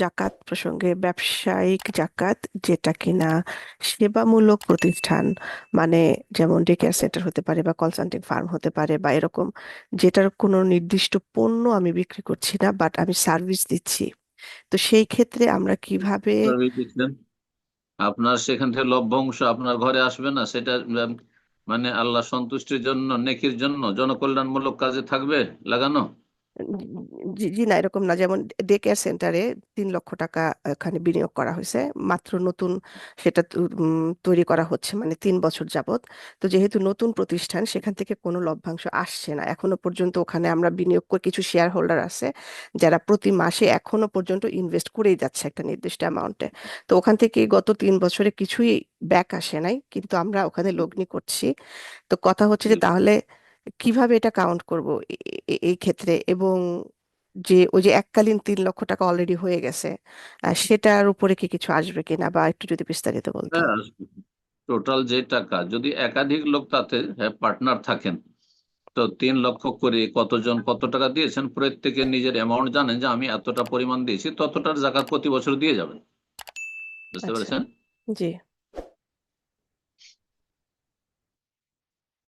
জাকাত প্রসঙ্গে ব্যবসায়িক জাকাত, যেটা কিনা সেবামূলক প্রতিষ্ঠান, মানে যেমন ডে কেয়ার সেন্টার হতে পারে বা কনসাল্টিং ফার্ম হতে পারে বা এরকম, যেটার কোনো নির্দিষ্ট পণ্য আমি বিক্রি করছি না, বাট আমি সার্ভিস দিচ্ছি। তো সেই ক্ষেত্রে আমরা কিভাবে? সার্ভিস দিচ্ছেন, আপনার সেখান থেকে লভ্যাংশ আপনার ঘরে আসবে না, সেটা মানে আল্লাহ সন্তুষ্টির জন্য, নেকির জন্য, জনকল্যাণমূলক কাজে থাকবে লাগানো। জি জি, না এরকম না। যেমন ডে কেয়ার সেন্টারে 3 লক্ষ টাকা এখানে বিনিয়োগ করা হয়েছে, মাত্র নতুন সেটা তৈরি করা হচ্ছে, মানে 3 বছর যাবত। তো যেহেতু নতুন প্রতিষ্ঠান, সেখান থেকে কোনো লভ্যাংশ আসছে না এখনো পর্যন্ত। ওখানে আমরা বিনিয়োগ করে, কিছু শেয়ার হোল্ডার আছে যারা প্রতি মাসে এখনো পর্যন্ত ইনভেস্ট করেই যাচ্ছে একটা নির্দিষ্ট অ্যামাউন্টে। তো ওখান থেকে গত 3 বছরে কিছুই ব্যাক আসে নাই, কিন্তু আমরা ওখানে লগ্নি করছি। তো কথা হচ্ছে যে তাহলে কিভাবে এটা কাউন্ট করব এই ক্ষেত্রে? এবং যে ওই যে এককালীন 3 লক্ষ টাকা অলরেডি হয়ে গেছে, সেটার উপরে কি কিছু আসবে কিনা, বা একটু যদি বিস্তারিত বলতেন। হ্যাঁ, টোটাল যে টাকা, যদি একাধিক লোক তাতে পার্টনার থাকেন, তো 3 লক্ষ করে কতজন কত টাকা দিয়েছেন, প্রত্যেকে নিজের অ্যামাউন্ট জানেন যে আমি এতটা পরিমাণ দিয়েছি, ততটার জাকাত প্রতি বছর দিয়ে যাবেন। বুঝতে আচ্ছা। পেরেছেন? জি।